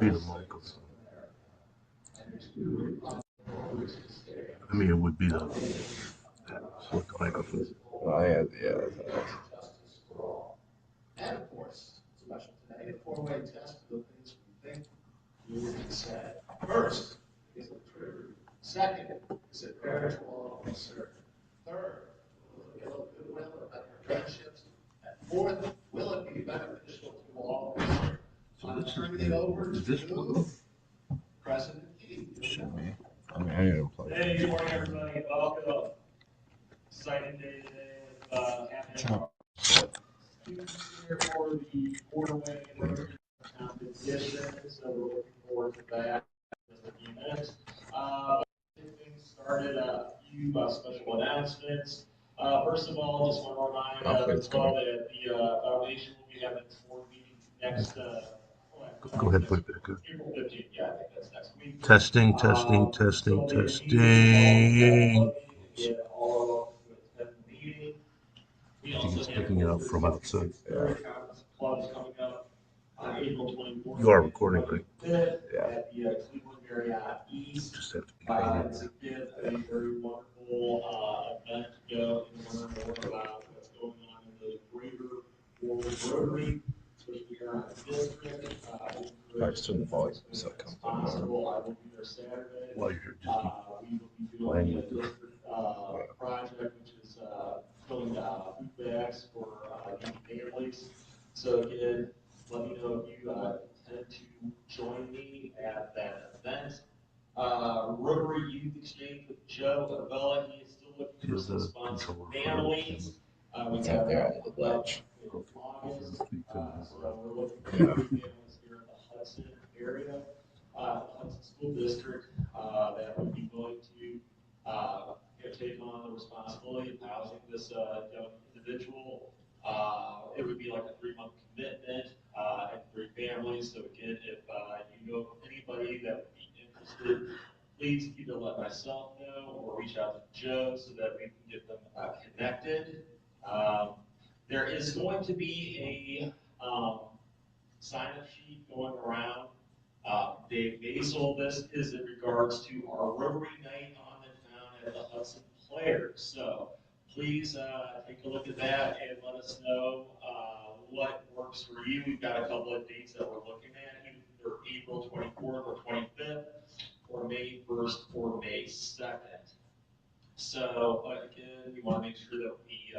be the locals. I mean, it would be the select the microphone. Oh, yeah. And of course, special today, a four-way test for the things we think you would say. First, is it true? Second, is it fair to all concerned? Third, will it build goodwill and better friendships? And fourth, will it be beneficial to all concerned? So this is this one? President Key. Should be. I mean, I didn't play. Hey, good morning, everybody. Welcome. Exciting day today with having students here for the four-way competition. So we're looking forward to that in a few minutes. Get things started, a few special announcements. First of all, just want to remind as well that the foundation will be having its board meeting next. Go ahead, put it back up. April 15th. Yeah, I think that's next week. Testing. I think it's picking it up from outside. Yeah. Clubs coming up on April 24th. You are recording, right? Yeah. At the Cleveland Marriott East. Just have to be It's a very wonderful event to go and learn more about what's going on in the greater Rotary, especially here in the district. I just turned the volume so it comes down. Possible. I will be there Saturday. While you're just We will be doing a district project, which is filling food bags for needy families. So again, let me know if you intend to join me at that event. Rotary Youth Exchange with Joe Avella. He is still looking for some sponsored families. We It's have out there on that the ledge. in August. So we're looking for Yeah. families here in the Hudson area, Hudson School District, that would be willing to take on the responsibility of housing this young individual. It would be like a 3-month commitment and 3 families. So again, if you know of anybody that would be interested, please either let myself know or reach out to Joe so that we can get them connected. There is going to be a sign-up sheet going around. Dave Basil, this is in regards to our Rotary Night on the Town at the Hudson Players. So please take a look at that and let us know what works for you. We've got a couple of dates that we're looking at, either April 24th or 25th, or May 1st or May 2nd. So again, we want to make sure that we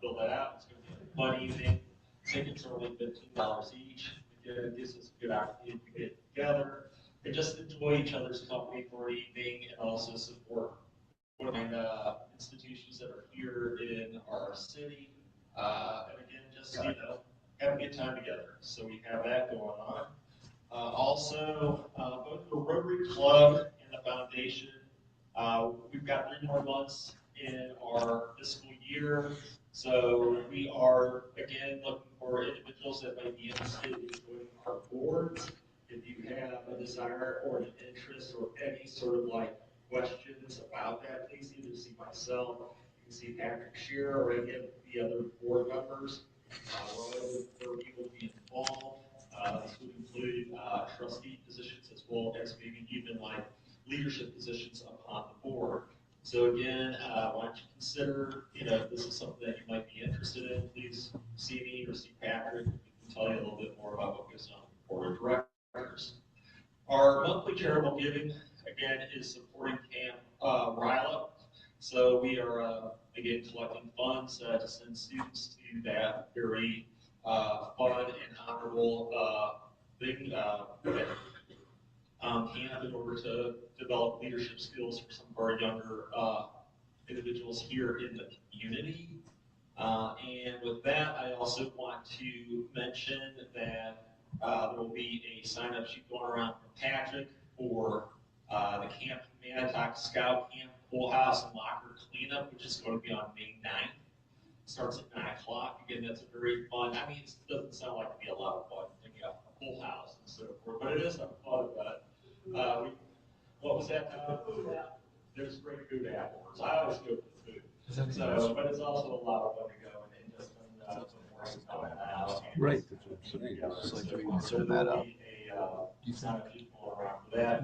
fill that out. It's going to be a fun evening. Tickets are only $15 each. Again, it gives us a good opportunity to get together and just enjoy each other's company for an evening and also support institutions that are here in our city. And again, just, have a good time together. So we have that going on. Also, both the Rotary Club and the Foundation, we've got 3 more months in our fiscal year. So we are, again, looking for individuals that might be interested in joining our board. If you have a desire or an interest or any sort of questions about that, please either see myself, you can see Patrick Shearer, or any of the other board members. We're looking for people to be involved. This would include trustee positions as well as maybe even leadership positions upon the board. So again, why don't you consider, if this is something that you might be interested in, please see me or see Patrick. We can tell you a little bit more about what goes on with the board of directors. Our monthly charitable giving, again, is supporting Camp RILA. So we are, again, collecting funds to send students to that very fun and honorable thing camp in order to develop leadership skills for some of our younger individuals here in the community. And with that, I also want to mention that there will be a sign-up sheet going around from Patrick for the Camp Manitowoc Scout Camp Pool House and Locker Cleanup, which is going to be on May 9th. Starts at 9 o'clock. Again, that's a very fun. I mean, it doesn't sound like it'd be a lot of fun. You know, a pool house and so forth, but it is a fun event. What was that? There's great food afterwards. I always go for the food. So, but it's also a lot of fun to go and just out. Right. It's like we can turn that up. sign-up sheet going around for that,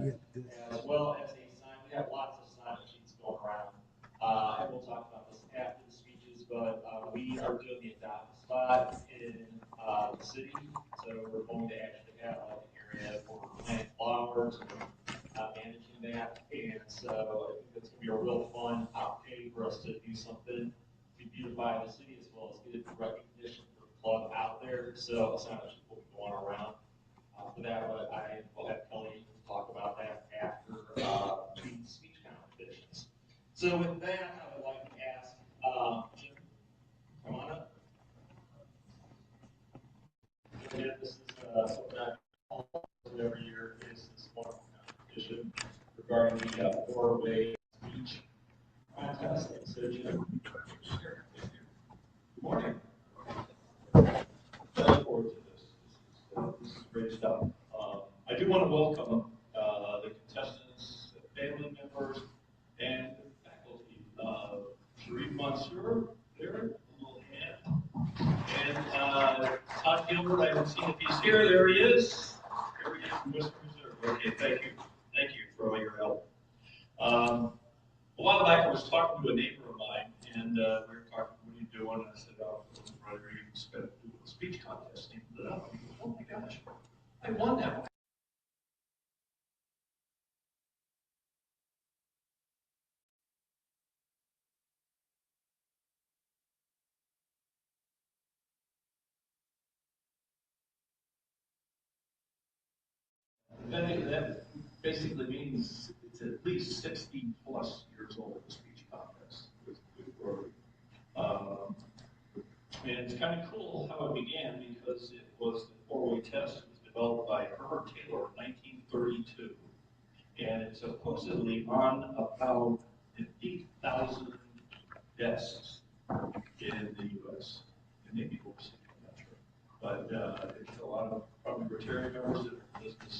as well as a sign, we have lots of sign-up sheets going around. And we'll talk about this after the speeches, but we are doing the adopt a spot in the city. So we're going to actually have like an area for planting flowers and managing that. And so I think that's going to be a real fun opportunity for us to do something to beautify the city as well as get recognition for the club out there. So a sign-up sheet will be going around for that, but I will have Kelly talk about that after the speech competitions. So with that, I would like to ask Jim, come on up. Again, this is something I do every year, is this wonderful competition regarding the four-way speech contest. So Jim, good morning. I look forward to this. This is great stuff. I do want to welcome the contestants, the family members, and the faculty. Sharif Mansour, there, a little hand. And Todd Gilbert, I haven't seen if he's here. There he is. There he is from Western Reserve. Okay, thank you. Thank you for all your help. A while back, I was talking to a neighbor of mine, and we were talking, what are you doing? And I said, oh, brother, you spent doing a speech contest. And he said, oh my gosh, I won that one. That basically means it's at least 60 plus years old, the speech contest with Rotary. And it's kind of cool how it began because it was the four-way test. It was developed by Herbert Taylor in 1932. And it's supposedly on about 8,000 desks in the U.S. and maybe overseas, I'm not sure. But it's a lot of probably Rotary members that are in business.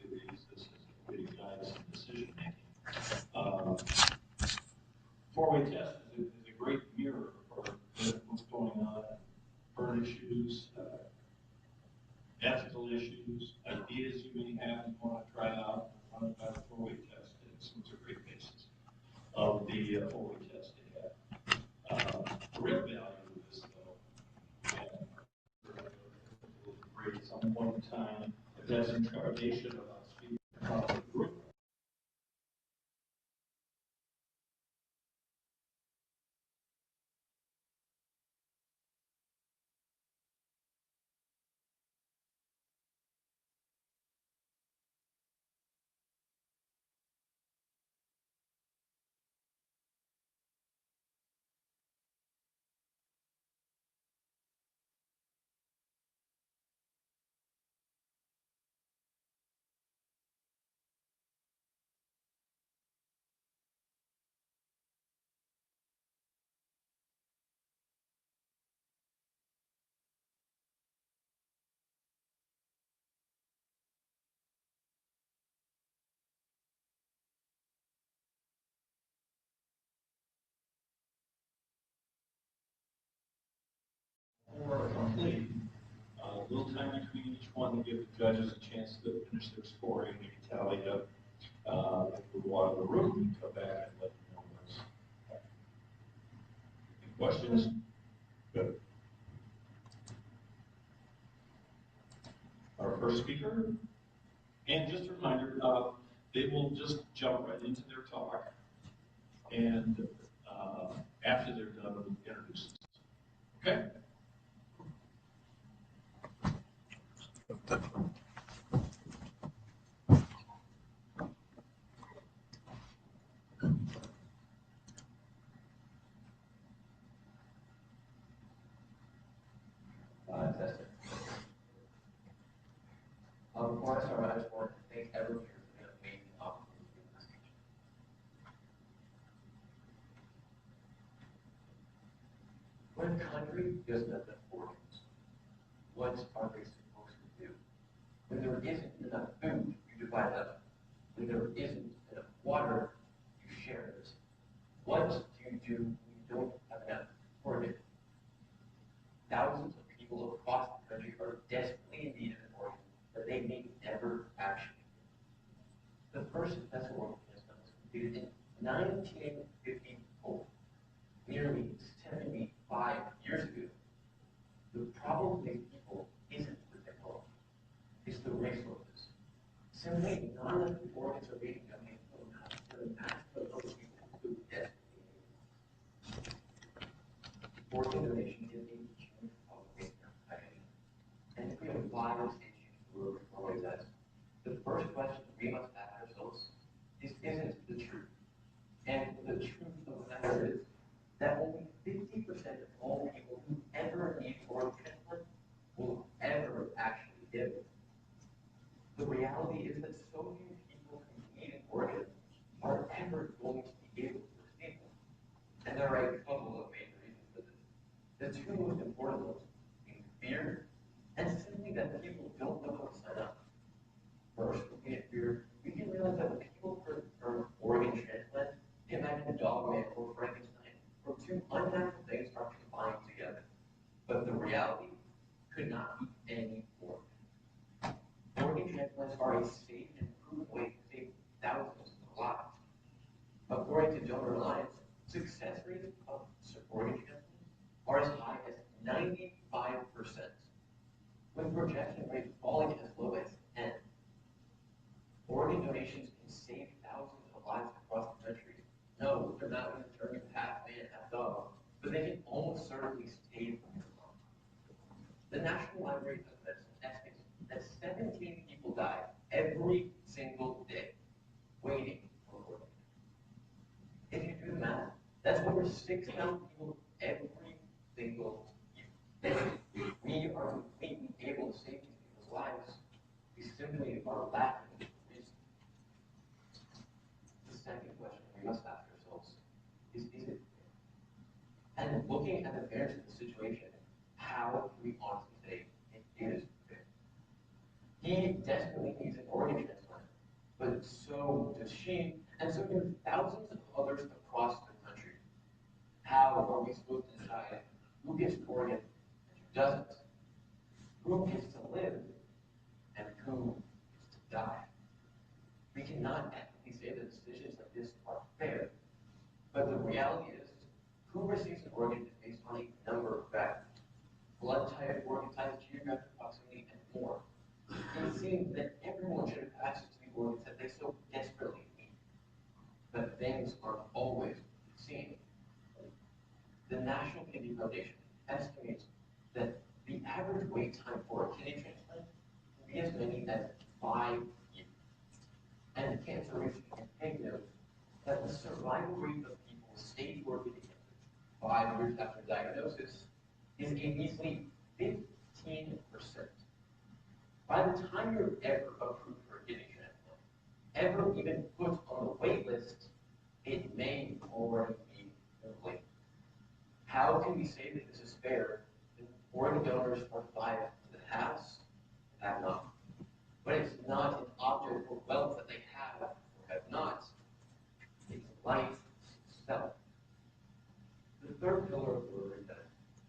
They use this as a way to guide us in decision making. Four-way test is a great mirror for what's going on, current issues, ethical issues, ideas you may have you want to try out. Run about a four-way test. It's a great basis of the four-way test they have. The real value of this, though, great at some point in time, if there's some trepidation about speaking across the group. Or complete. A little time between each one to give the judges a chance to finish their scoring, maybe tally up. Move out of the room, come back and let you know what's. Any questions? Good. Our first speaker, and just a reminder, they will just jump right into their talk, and after they're done, we'll introduce themselves. Okay? Testing. Before I start, I just want to thank everyone here for the amazing opportunity to this speech. When a country doesn't have enough organs, what are they supposed to do? When there isn't enough food, you divide it up. When there isn't enough water, you share it. What do when you don't have enough organs? Thousands of people across the country are desperately in need of an organ that they may never 15 people nearly 75 years ago. The problem with these people isn't the technology, it's the resources. Simply not enough organs are being donated to the massive number of people who desperately need it. Organ donation is a huge public health. And if we apply this issue to Rotary Florida test, the first question we must ask ourselves is, isn't the truth? And the truth of the matter is that only 50% of all people who ever need organ transplant will ever actually give it. The reality is that so few people who need an organ are ever going to be able to receive them. And there are a couple of major reasons for this. The two most important ones being fear and simply that people don't know how to sign up. First, we get fear. We can realize that when people for organ transplant, imagine Dogman or Frankenstein, or two unnatural things are combined together. But the reality could not be any more. Organ transplants are a safe and proven way to save thousands of lives. According to Donor Alliance, success rates of organ transplants are as high as 95%, with projection rates falling as low as 10. Organ donations can save thousands of lives across the country. No, they're not going to turn you half man, half dog, but they can almost certainly save your life. The National Library of Medicine estimates that 17 people die every single day waiting for organ. If you do the math, that's over 6,000 people every single year. We are completely able to save these people's lives. We simply are lacking reason. The second question we must ask ourselves is it fair? And looking at the fairness of the situation, how can we honestly say it is fair? He desperately needs an organ transplant, but so does she, and so do thousands of others across the country. How are we supposed to decide who gets an organ and who doesn't? Who gets to live and who gets to die? We cannot ethically say that decisions like this are fair, but the reality is, who receives an organ is based on a number of factors: blood type, organ type, geographic proximity, and more. It seems that everyone should have access to the organs that they so desperately need, but things aren't always seen. The National Kidney Foundation estimates that the average wait time for a kidney transplant can be as many as 5 years. And cancer research can note that the survival rate of people with stage 4 kidney cancer 5 years after diagnosis is a measly 15%. By the time you're ever approved for a kidney transplant, ever even put on the wait list, it may already be too late. How can we say that this is fair if organ donors are divided into the haves and have not? But it's not an object or wealth that they have or have not. It's life itself. The third pillar of the Rotary then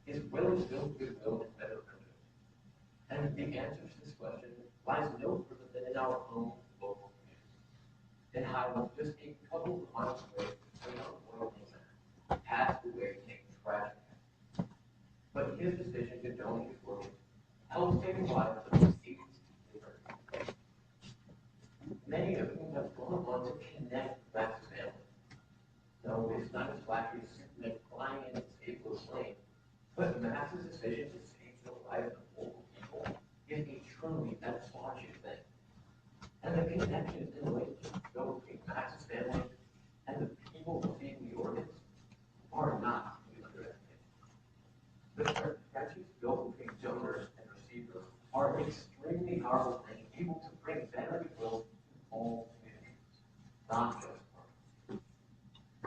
is will it build goodwill and better friendship? And the answer to this question lies no further than in our own local community. In Highland, just a couple of miles away, a young boy passed away in a tragic accident. But his decision to donate his organ helped save the lives of 8 different. Many of whom have gone on to connect with Max's family. No, it's not as flashy as Superman flying in to save Lois Lane, but Max's decision to save the lives of local people is a truly astonishing thing. And the connections and relationships built between Max's family and the people receiving the organs are not to be underestimated. The friendships built between donors and receivers are an extremely powerful thing, able to bring better goodwill to all communities, not just ours.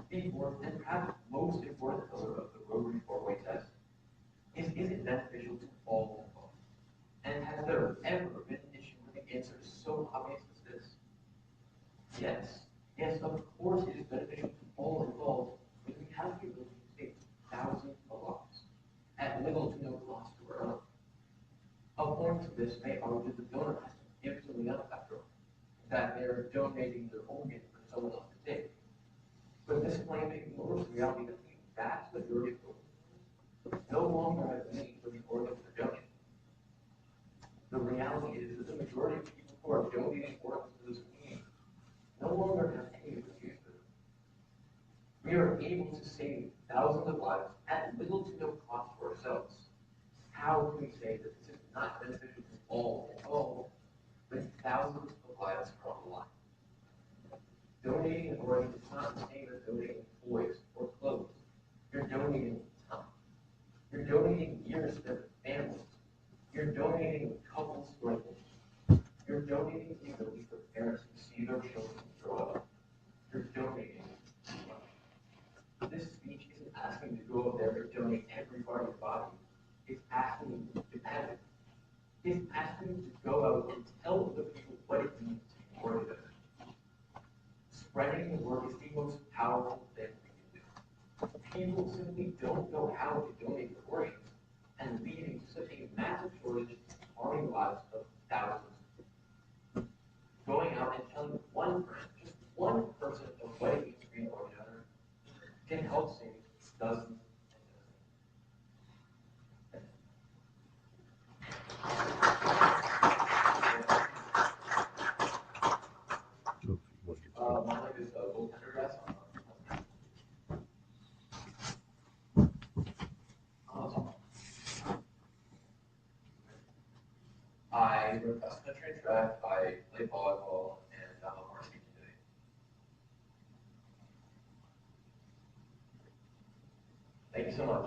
The fourth and perhaps most important pillar of the Rotary 4-way test is it beneficial to all involved? And has there ever been an issue where the answer is so obvious as this? Yes. Yes, of course it is beneficial to all involved when we have the ability to save thousands of lives at little to no cost to our own. Opponents of this may argue that the donor has to give something else after all, that they're donating their organ for someone else to take. But this claim ignores the reality that the vast majority of organs no longer have need for the organs they're donating. The reality is that the majority of people who are donating organs to this community no longer have any of the use for them. We are able to save thousands of lives at little to no cost to ourselves. How can we say that this is not beneficial to all involved when thousands of lives are on the line? Donating an organ is not the same as donating toys or clothes. You're donating time. You're donating years spent with families. You're donating with couples who are living. You're donating the ability for parents to see their children grow up. You're donating money. This speech isn't asking you to go up there and donate every part of your body. It's asking you to advocate. It's asking you to go out and tell the people what it means to be worthy of it. Spreading the word is the most powerful thing we can do. People simply don't know how to donate their organs, and leading to such a massive shortage, harming the lives of thousands. Going out and telling one person, just one person, of what it means to be an organ donor can help save dozens and dozens. My name is Will Pendergrass. I run cross country and track. I play volleyball, and I'm a varsity today. Thank you so much.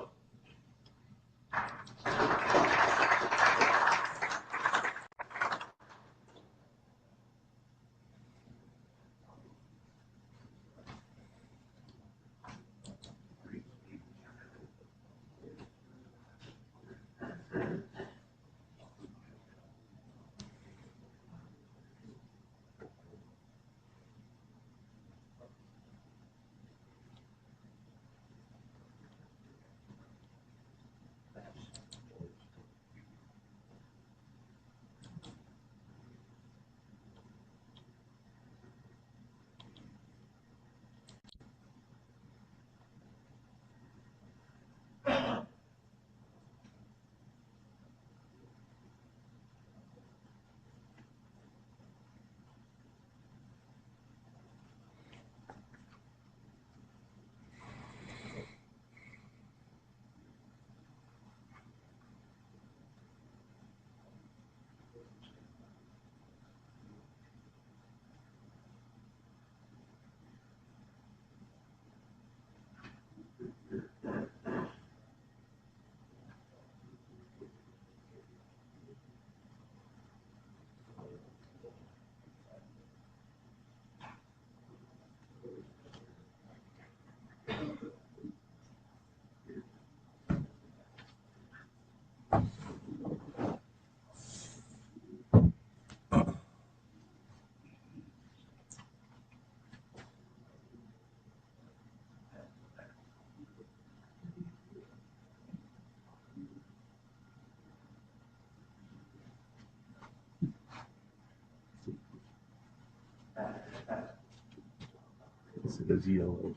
It's yellow,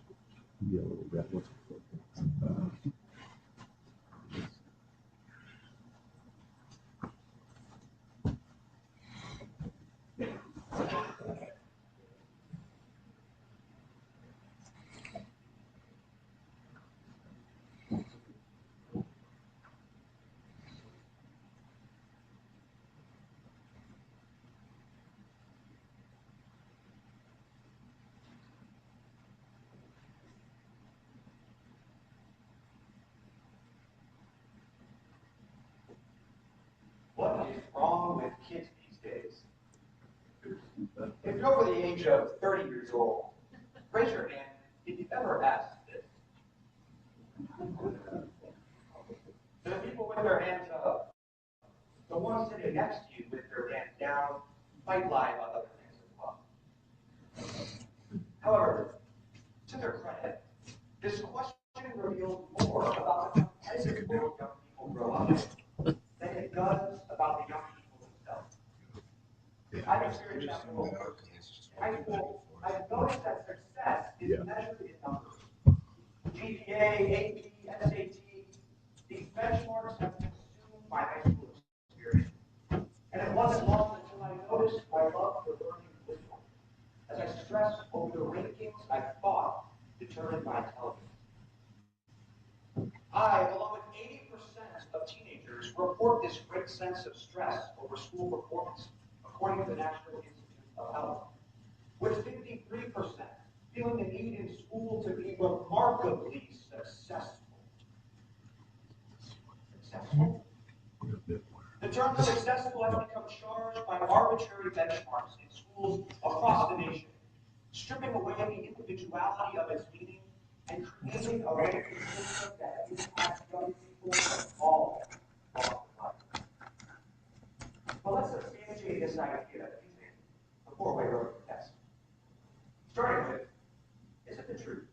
that was. What is wrong with kids these days? If you're over the age of 30 years old, raise your hand if you've ever asked this. The people with their hands up, the ones sitting next to you with their hands down, might lie about other things as well. However, to their credit, this question reveals more about the competitive world young people grow up in than it does about the young people themselves. I've experienced that more. In high school, I've noticed that success is measured in numbers. GPA, AP, SAT, these benchmarks have consumed my high school experience. And it wasn't long until I noticed my love for learning dwindled, as I stressed over the rankings I thought determined my intelligence. I, along with 80% of teenagers, report this great sense of stress over school performance, according to the National Institute of Health, with 53% feeling the need in school to be remarkably successful. Successful? The term successful has become charged by arbitrary benchmarks in schools across the nation, stripping away the individuality of its meaning and creating a ranking system that impacts young people of all walks of life. But let's substantiate this idea using the four-way Rotary test. Starting with, is it the truth?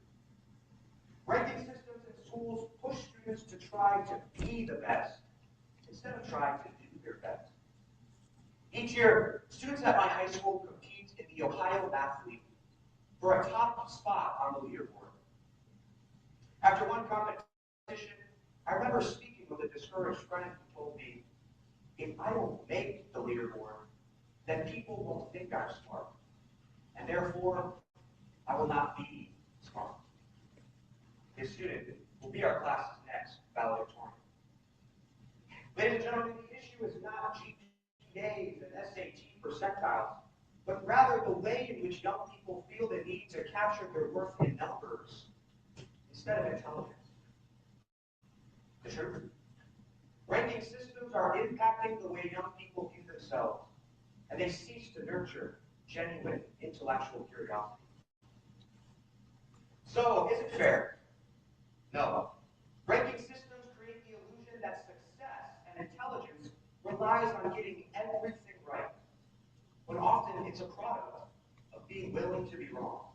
Ranking systems in schools push students to try to be the best instead of trying to do their best. Each year, students at my high school compete in the Ohio Math League for a top spot on the leaderboard. After one competition, I remember speaking with a discouraged friend who told me, if I don't make the leaderboard, then people won't think I'm smart, and therefore, I will not be smart. This student will be our class's next valedictorian. Ladies and gentlemen, the issue is not GPAs and SAT percentiles, but rather the way in which young people feel the need to capture their worth in numbers instead of intelligence. The truth. Ranking systems are impacting the way young people view themselves, and they cease to nurture genuine intellectual curiosity. So, is it fair? No. Ranking systems create the illusion that success and intelligence relies on getting everything right, when often it's a product of being willing to be wrong.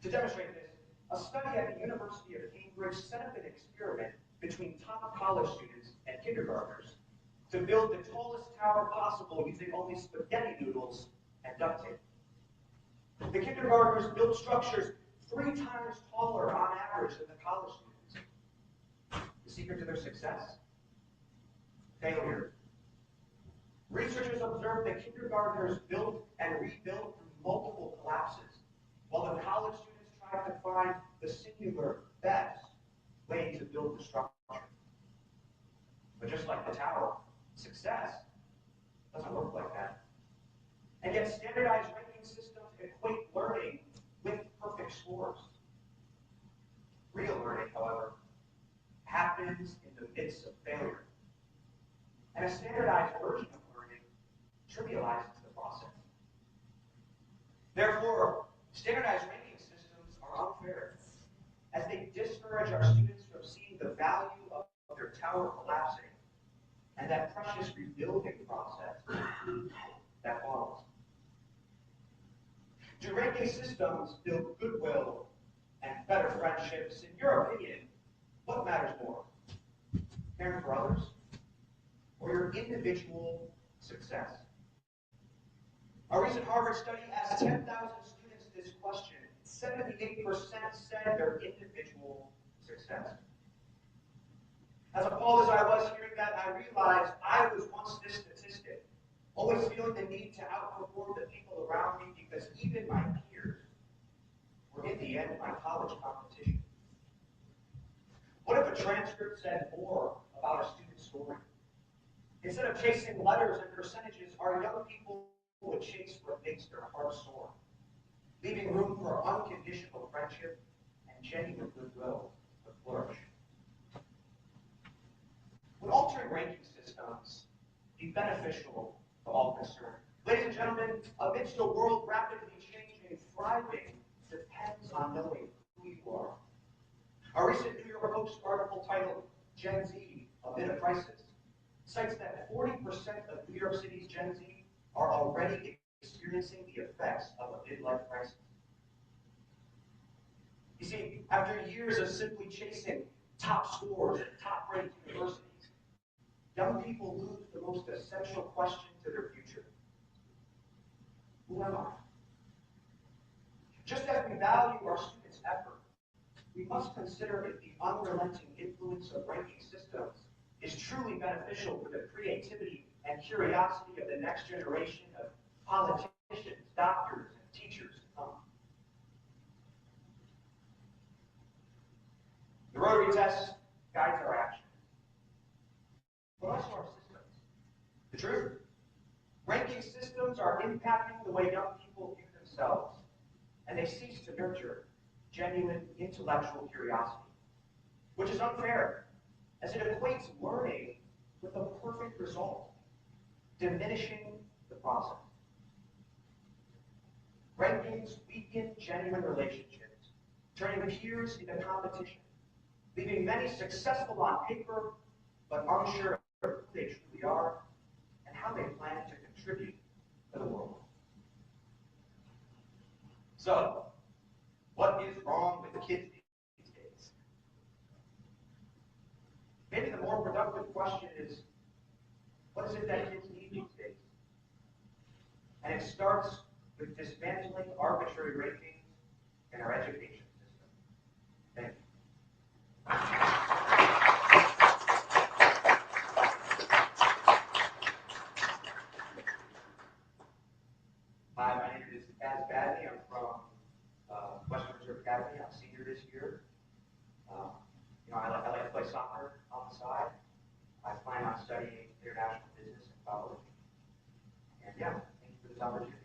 To demonstrate this, a study at the University of Cambridge set up an experiment between top college students and kindergartners to build the tallest tower possible using only spaghetti noodles and duct tape. The kindergartners built structures 3 times taller on average than the college students. The secret to their success? Failure. Researchers observed that kindergartners built and rebuilt through multiple collapses, while the college students tried to find the singular best way to build the structure. But just like the tower, success doesn't work like that. And yet standardized ranking systems equate learning with perfect scores. Real learning, however, happens in the midst of failure. And a standardized version of learning trivializes the process. Therefore, standardized ranking systems are unfair, as they discourage our students from seeing the value of their tower collapsing and that precious rebuilding process that follows. Do ranking systems build goodwill and better friendships? In your opinion, what matters more? Caring for others or your individual success? A recent Harvard study asked 10,000 students this question. 78% said their individual success. As appalled as I was hearing that, I realized I was once this statistic, always feeling the need to outperform the people around me because even my peers were in the end my college competition. What if a transcript said more about a student's story? Instead of chasing letters and percentages, our young people would chase what makes their heart soar, leaving room for unconditional friendship and genuine goodwill to flourish. Would altering ranking systems be beneficial to all concerned? Ladies and gentlemen, amidst a world rapidly changing, thriving depends on knowing who you are. A recent New York Post article titled Gen Z Amid a Crisis cites that 40% of New York City's Gen Z are already experiencing the effects of a midlife crisis. You see, after years of simply chasing top scores at top-ranked universities, young people lose the most essential question to their future. Who am I? Just as we value our students' effort, we must consider if the unrelenting influence of ranking systems is truly beneficial for the creativity and curiosity of the next generation of politicians, doctors, and teachers to come. The Rotary test guides our actions, but also our systems. The truth, ranking systems are impacting the way young people view themselves, and they cease to nurture genuine intellectual curiosity, which is unfair, as it equates learning with a perfect result, diminishing the process. Rankings weaken genuine relationships, turning peers into competition, leaving many successful on paper, but unsure of who they truly are and how they plan to contribute to the world. So, what is wrong with the kids these days? Maybe the more productive question is, what is it that kids need these days? And it starts with dismantling arbitrary rankings in our education system. Thank you. Hi, my name is Caz Badynee. I'm from Western Reserve Academy. I'm a senior this year. I like to play soccer on the side. I plan on studying international business in college. And yeah, thank you for this opportunity.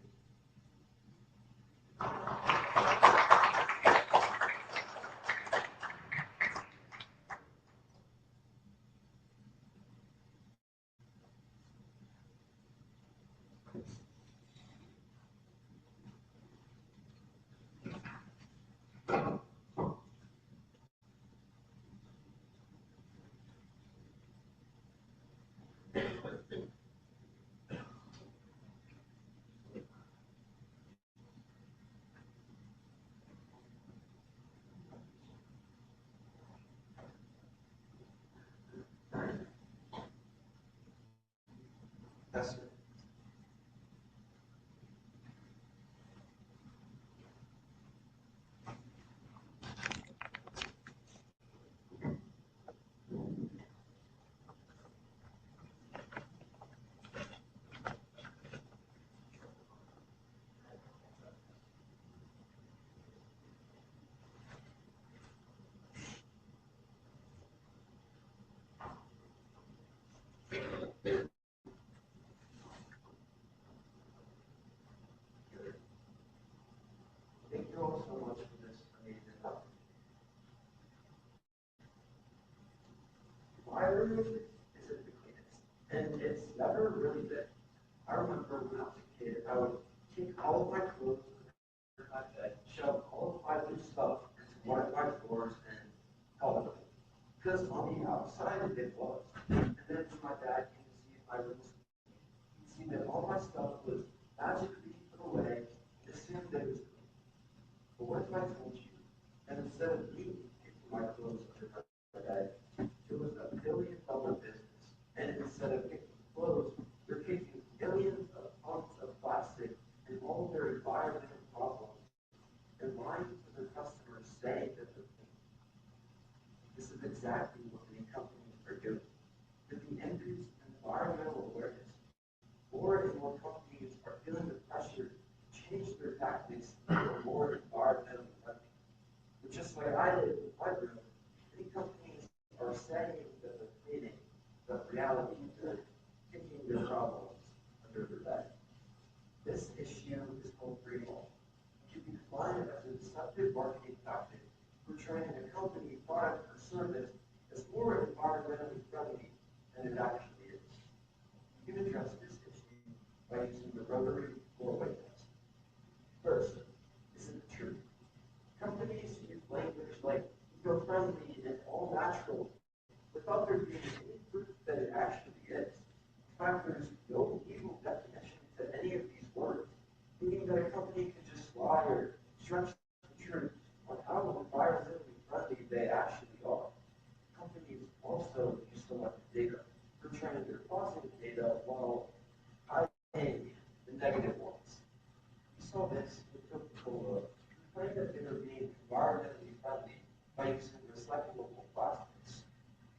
Yes, sir. Thank you all so much for this amazing opportunity. My room isn't the cleanest, and it's never really been. I remember when I was a kid, I would take all of my clothes under my bed, shove all of my loose stuff into one of my drawers, and call it a day. Because on the outside it was. And then when my dad came to see if my room was clean, he'd see that all my stuff was magically put away and assumed that it was clean. But what if I told you that instead of me taking my clothes under my bed, it was $1 billion business, and instead of picking clothes, you're picking millions of tons of plastic and all of their environmental problems and lying to their customers saying that they're clean. This is exactly what many companies are doing. With the increase in environmental awareness, more and more companies are feeling the pressure to change their tactics to be more environmentally friendly. But just like I did with my room, many companies are saying that they're cleaning, but in reality, they're kicking their problems under their bed. This issue is called greenwashing. It can be defined as a deceptive marketing tactic portraying a company, product, or service as more environmentally friendly than it actually is. You can address this issue by using the Rotary four-way test. First, is it the truth? Companies use language like eco-friendly and all natural without there being any proof that it actually is. In fact, there's no legal definition to any of these words, meaning that a company can just lie or stretch the truth on how environmentally friendly they actually are. Companies also use selective data, portraying their positive data while hiding the negative ones. We saw this with Coca-Cola, who claimed that they were being environmentally friendly by knives and recyclable plastics.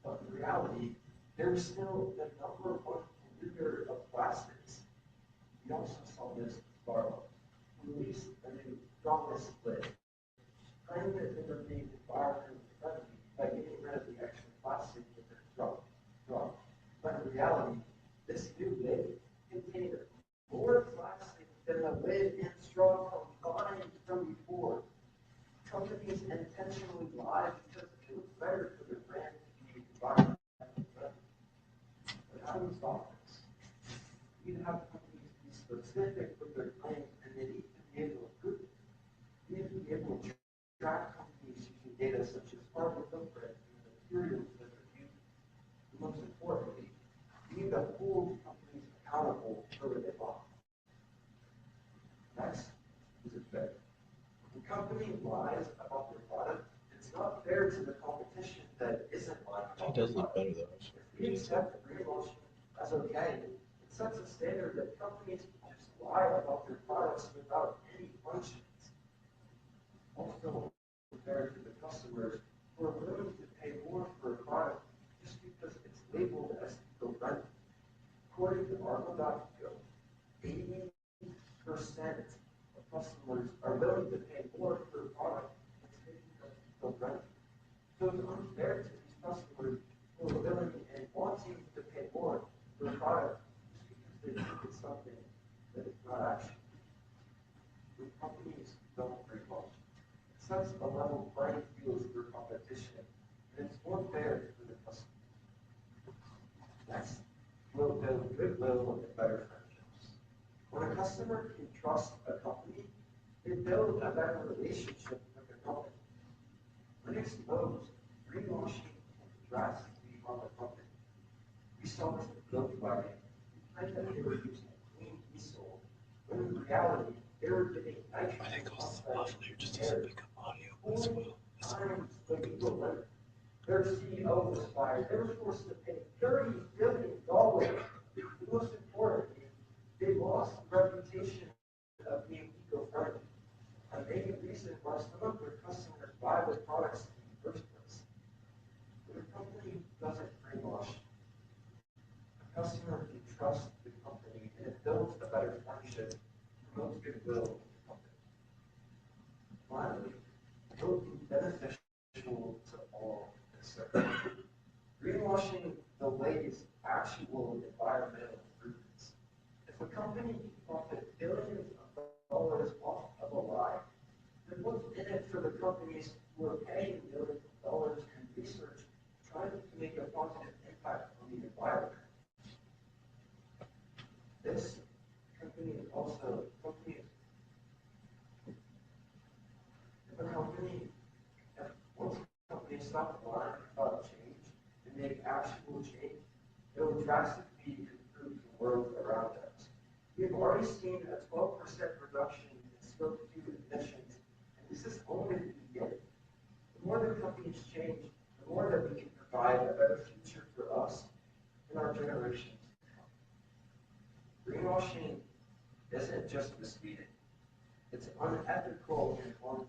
But in reality, there's still the number one polluter of plastics. We also saw this with Starbucks. Released a new strongest list, claiming that they were being environmentally friendly by getting rid of the extra plastic in their straw. But in reality, this new lid contained more plastic than the lid and straw combined from before. Companies intentionally lie because it looks better for their brand to be environmentally friendly. But how do we stop this? We have companies be specific with their claims, and they need to be able to prove it. We need to be able to track companies using data such as carbon footprint and the materials that they're using. And most importantly, we need to hold companies accountable for what they lie. Next, is it fair? When a company lies about their product, it's not fair to the competition that isn't lying about He does their look product. better though. If we accept greenwashing as okay, it sets a standard that companies can just lie about their products without any punishment. Also, fair to the customers who are willing to pay more for a product just because it's labeled as eco-friendly. According to Argo.co, 80% of customers are willing to pay more for a product that's labeled as eco-friendly. So it's unfair to these customers who are willing and wanting to pay more for a product just because they think it's something that it's not actually. When companies don't greenwash, it sets a level playing field for competition, and it's more fair for the customer. Next, we'll build goodwill and better friendships. When a customer can trust a company, they build a better relationship with the company. When exposed, greenwashing can drastically harm a company. We saw this with vying. I thought they were using clean diesel, when in reality, they were giving nitrogen oxide just to air. pick up audio as well. Times the legal limit. Their CEO was fired. They were forced to pay $30 billion. Most importantly, they lost the reputation of being eco-friendly, a main reason why some of their customers buy their products in the first place. When a company doesn't greenwash, a customer can trust the company, and it builds a better friendship, promotes goodwill with the company. Finally, it will be beneficial to all concerned. Greenwashing delays actual environmental improvements. If a company can profit billions of dollars off of a lie, then what's in it for the companies who are paying millions of dollars in research trying to make a positive impact on the environment? This company is also once a company stops lying about change and make actual change, it will drastically improve the world around us. We've already seen a 12% reduction in Scope 2 emissions, and this is only the beginning. The more the companies change, the more that we can provide a better future for us and our generations to come. Greenwashing isn't just misleading. It's unethical and harmful.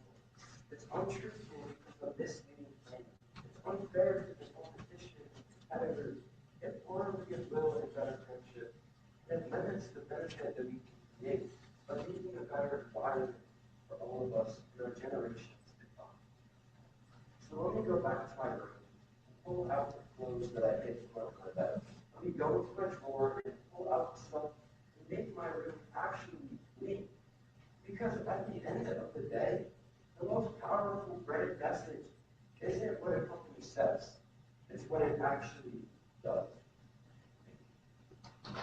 It's untruthful because of misleading claims. It's unfair to the competition and competitors. It harms goodwill and better friendship. It limits the benefit that we can create by making a better environment for all of us and our generations to come. So let me go back to my room and pull out the clothes that I hid from my bed. Let me go into my drawer and pull out the stuff and make my room actually clean. Because at the end of the day, the most powerful brand message isn't what a company says, it's what it actually does. My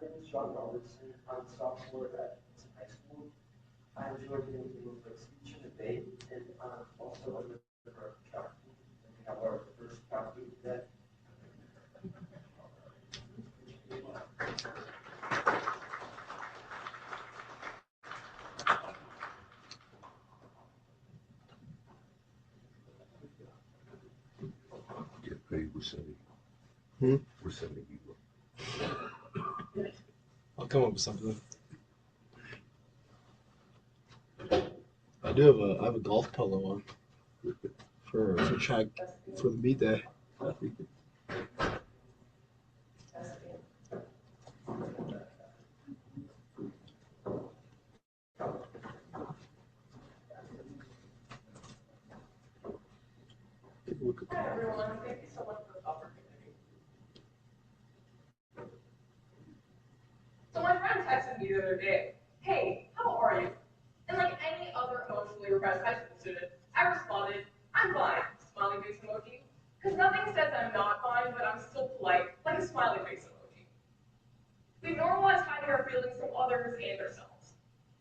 name is Sean Robertson. I'm a sophomore at Hudson High School. I enjoy doing things like speech and debate, and I'm also a member of our track team. And we have our first track meet today. Get paid, we're sending Hmm? We're sending you. I'll come up with something. I do have a golf polo on for track for the meet day. Hi everyone, thank you so much for this opportunity. So my friend texted me the other day, hey, how are you? And like any other emotionally repressed high school student, I responded, I'm fine, smiley face emoji. Because nothing says I'm not fine, but I'm still polite, like a smiley face emoji. We normalize hiding our feelings from others and ourselves.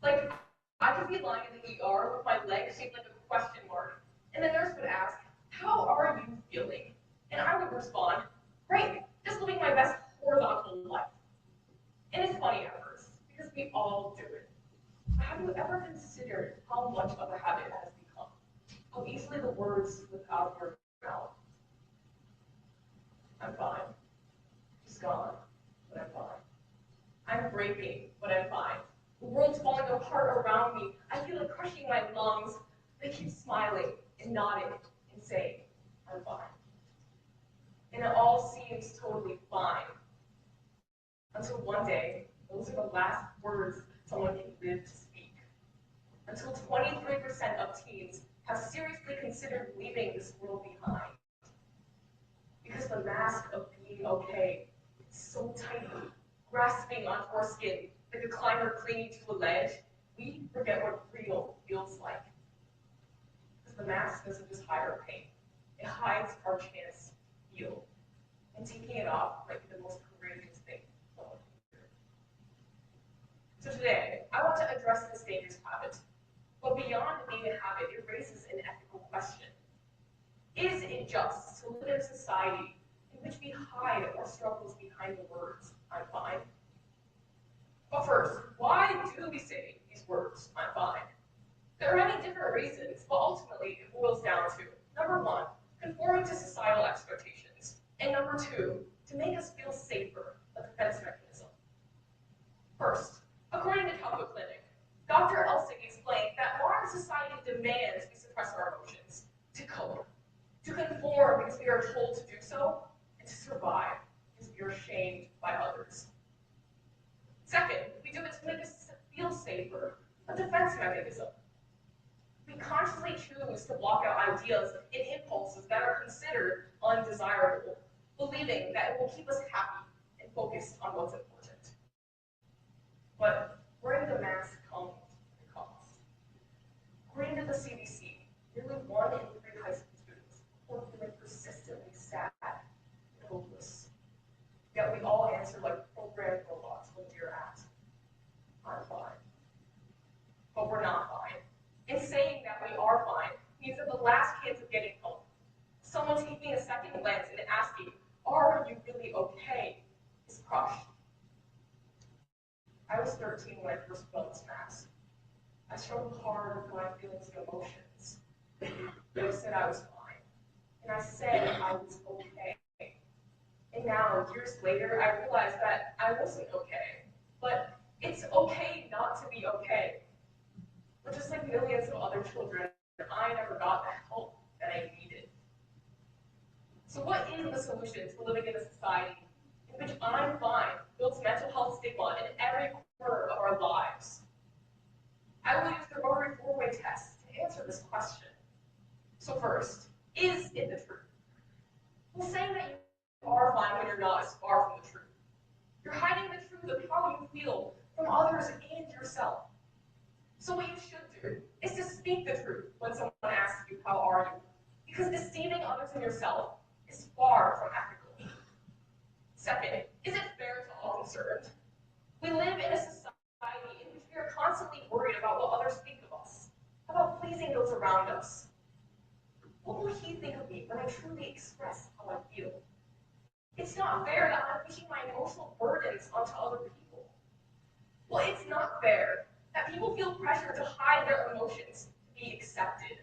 Like, I could be lying in the ER with my leg shaped like a question mark, and the nurse would ask, how are you feeling? And I would respond, great, just living my best horizontal life. And it's funny at first, because we all do it. But have you ever considered how much of a habit it has become? How easily the words slip out of your mouth. I'm fine. She's gone, but I'm fine. I'm breaking, but I'm fine. The world's falling apart around me. I feel it crushing my lungs. I keep smiling and nodding and saying, I'm fine. And it all seems totally fine. Until one day, those are the last words someone can live to speak. Until 23% of teens have seriously considered leaving this world behind. Because the mask of being okay is so tight, grasping on foreskin like a climber clinging to a ledge, we forget what real feels like. Because the mask doesn't just hide our pain, it hides our chance to heal. And taking it off might be the most courageous thing someone can do. So today, I want to address this dangerous habit. But beyond being a habit, it raises an ethical question. Is it just to live in a society in which we hide our struggles behind the words, I'm fine? But first, why do we say these words, I'm fine? There are many different reasons, but ultimately it boils down to, number one, conforming to societal expectations, and number two, to make us feel safer, a defense mechanism. First, according to Calvin Clinic, Dr. Elsing explained that modern society demands we suppress our emotions to cope, to conform because we are told to do so, and to survive because we are shamed by others. Second, we do it to make us feel safer, a defense mechanism. We consciously choose to block out ideas and impulses that are considered undesirable, believing that it will keep us happy and focused on what's important. But wearing the mask comes at a cost. According to the CDC, nearly 1 in 3 high school students report feeling persistently sad and hopeless. Yet we all answer like programmed robots when we are asked, I'm fine. But we're not fine. And saying that we are fine means that the last kids are getting home. Someone taking a second glance and asking, are you really okay, is crushed. I was 13 when I first put on this mask. I struggled hard with my feelings and emotions. But I said I was fine. And I said I was okay. And now, years later, I realized that I wasn't okay. But it's okay not to be okay. But just like millions of other children, I never got the help that I needed. So what is the solution to living in a society in which I'm fine builds mental health stigma in every corner of our lives? I will use the Rotary 4-way test to answer this question. So first, is it the truth? Well, saying that you are fine when you're not is far from the truth. You're hiding the truth of how you feel from others and yourself. So what you should do is to speak the truth when someone asks you, how are you? Because deceiving others and yourself is far from ethical. Second, is it fair to all concerned? We live in a society in which we are constantly worried about what others think of us, about pleasing those around us. What will he think of me when I truly express how I feel? It's not fair that I'm pushing my emotional burdens onto other people. Well, it's not fair that people feel pressure to hide their emotions to be accepted.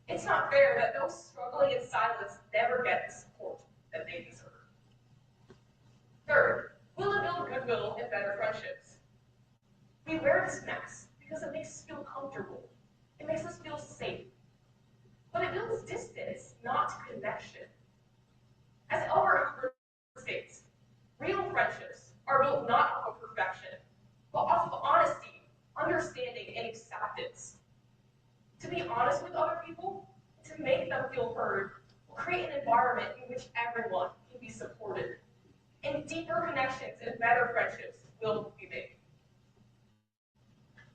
It's not fair that those struggling in silence never get the support that they deserve. Third, will it build goodwill and better friendships? We wear this mask because it makes us feel comfortable. It makes us feel safe. But it builds distance, not connection. As Albert states, real friendships are built not off of perfection, but off of honesty, understanding, and acceptance. To be honest with other people, to make them feel heard, will create an environment in which everyone can be supported. And deeper connections and better friendships will be made.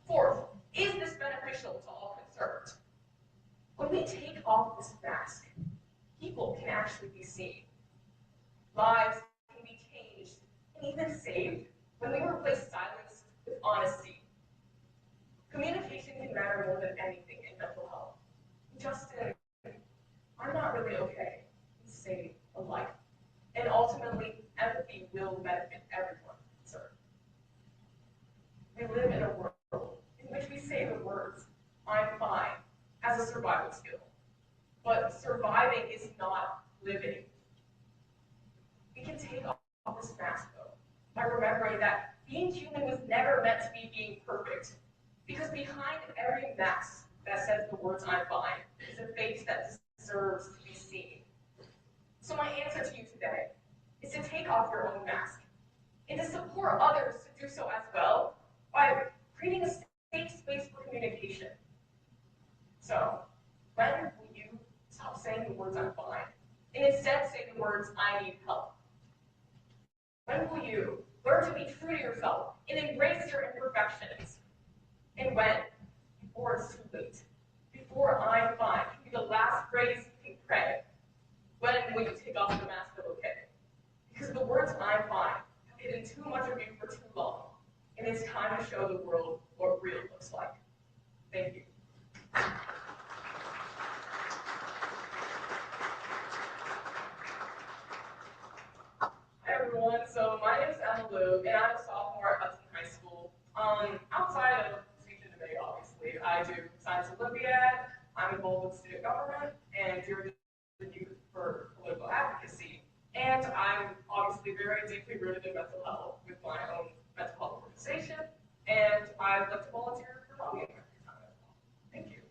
Fourth, is this beneficial to all concerned? When we take off this mask, people can actually be seen. Lives can be changed and even saved when we replace silence with honesty. Communication can matter more than anything in mental health. Justin, I'm not really okay, can save a life. And ultimately, empathy will benefit everyone concerned. We live in a world in which we say the words, I'm fine, as a survival skill. But surviving is not living. We can take off this mask, though, by remembering that being human was never meant to be being perfect. Because behind every mask that says the words I'm fine is a face that deserves to be seen. So my answer to you today is to take off your own mask and to support others to do so as well by creating a safe space for communication. So, when will you stop saying the words I'm fine and instead say the words I need help? When will you learn to be true to yourself and embrace your imperfections? And when? Before it's too late. Before I'm fine can be the last phrase you can pray. When will you take off the mask of okay? Because the words I'm fine have hidden too much of you for too long. And it's time to show the world what real looks like. Thank you. Hi everyone, so my name is Emma Lou, and I'm a sophomore at Hudson High School. Outside of speech and debate, obviously, I do Science Olympiad, I'm involved with student government, and during the youth for political advocacy. And I'm obviously very deeply rooted in mental health with my own mental health organization, and I'd like to volunteer for lobbying every time as well. Thank you.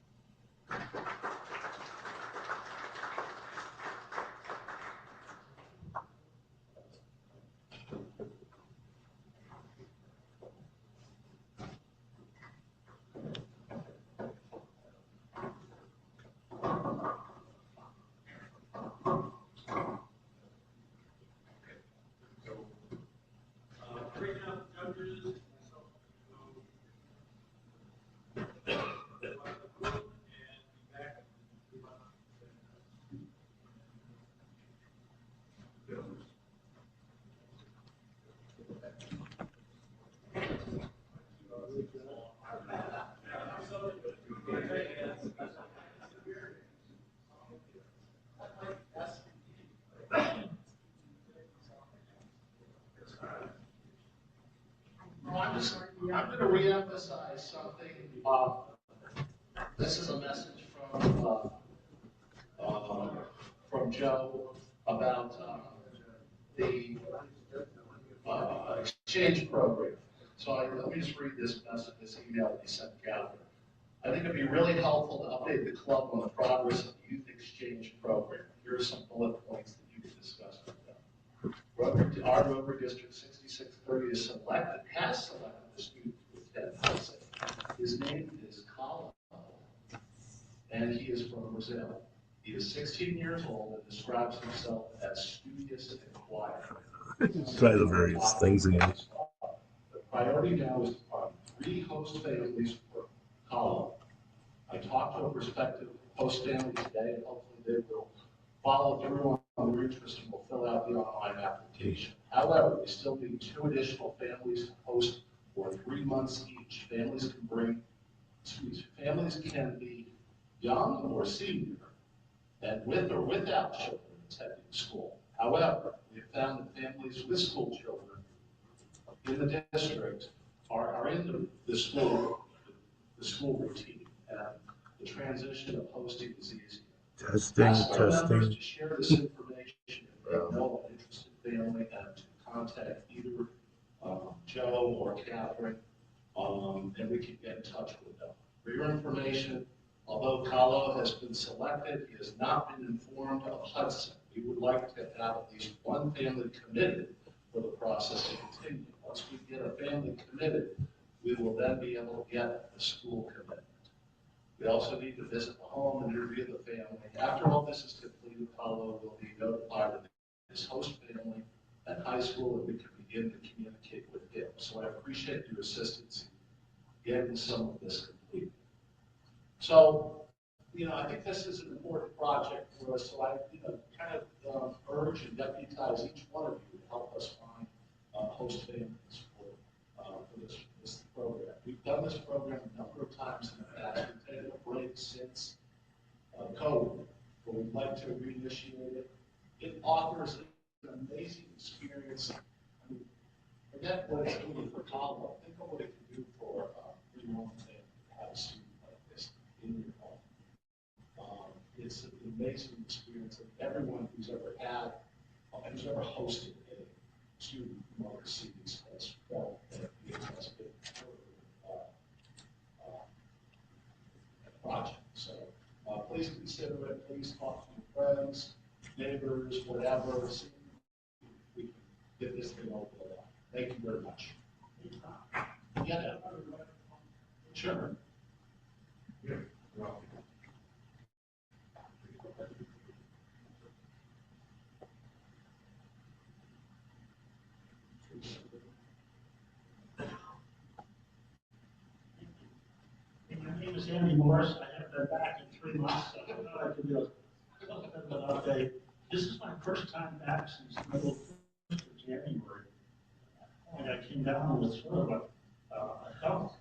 I'm going to reemphasize something. This is a message from Joe about the exchange program. So let me just read this message, this email that he sent out. I think it'd be really helpful to update the club on the progress of the youth exchange program. Here are some bullet points that you can discuss with them. Our Rotary District 6630 has selected the student to attend Hudson. His name is Colin, and he is from Brazil. He is 16 years old and describes himself as studious and quiet. Try the various things again. The priority now is to find 3 host families for Colin. I talked to a prospective host family today, and hopefully they will follow through on their interest and will fill out the online application. However, we still need 2 additional families to host for 3 months each. Families can be young or senior, and with or without children attending school. However, we have found that families with school children in the district are in the school routine, and the transition of hosting is easier. Testing. To share this information if they know an interested family and to contact either Joe or Catherine, and we can get in touch with them. For your information, Although Kahlo has been selected, he has not been informed of Hudson. We would like to have at least one family committed for the process to continue. Once we get a family committed, we will then be able to get the school commitment. We also need to visit the home and interview the family. After all this is completed, Kahlo will be notified of his host family at high school, and we can begin to communicate with him. So I appreciate your assistance in getting some of this completed. So, I think this is an important project for us, so I, kind of urge and deputize each one of you to help us find host families for this program. We've done this program a number of times in the past. We've taken a break since COVID, but we'd like to reinitiate it. It offers an amazing experience. I mean, forget what it's doing for Kahlo. Think of what it can do for your own family to have a student like this in your home. It's an amazing experience, and everyone who's ever had, who's ever hosted a student from overseas has felt that it has been a project. So please consider it. Please talk to your friends, neighbors, whatever. See if we can get this thing over the line. Thank you very much. Yeah. Sure. Yeah. My name is Andy Morris. I have been back in 3 months, so I thought I could do a little bit of an update. This is my first time back since the middle of January. And I came down with sort of a health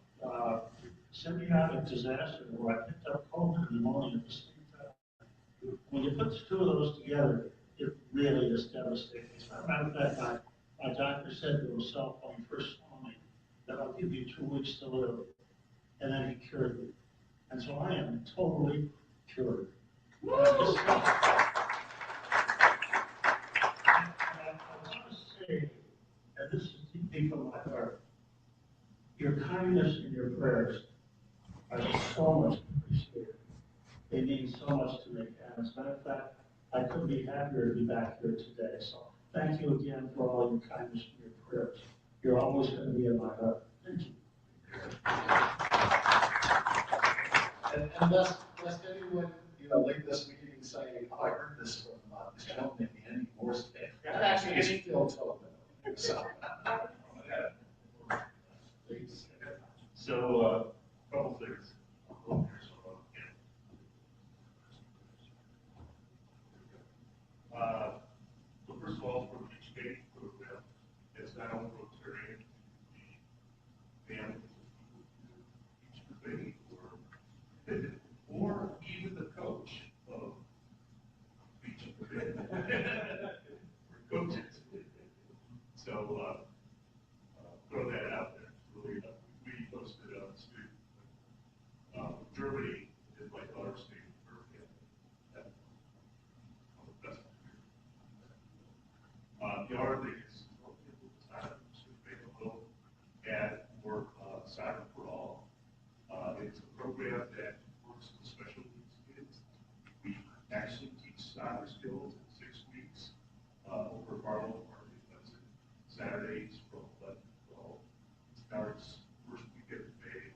symbiotic disaster where I picked up COVID and pneumonia at the same time. When you put the two of those together, it really is devastating. As a matter of fact, my doctor said to himself when he first saw me that I'll give you 2 weeks to live. And then he cured me. And so I am totally cured. And I want to say, and this is deep from my heart, your kindness and your prayers are so much appreciated. They mean so much to me. And as a matter of fact, I couldn't be happier to be back here today. So thank you again for all your kindness and your prayers. You're always going to be in my heart. Thank you. And lest anyone, leave this meeting saying, oh, I heard this from this gentleman, Andy Morris. That actually is Phil Tobin. So, a couple things. So first of all, for the education program, it's not only Rotarian, the families, each debate, or even the coach of each debate, or coaches. So, throw that out there. Really, we posted on the street. Germany is my daughter's state birthday. The other thing is, time to make a little ad for Soccer for All. It's a program that works with special needs kids. We actually teach soccer skills in 6 weeks over Barlow Park in Hudson. Saturdays from 11 to 12. It starts first weekend of May,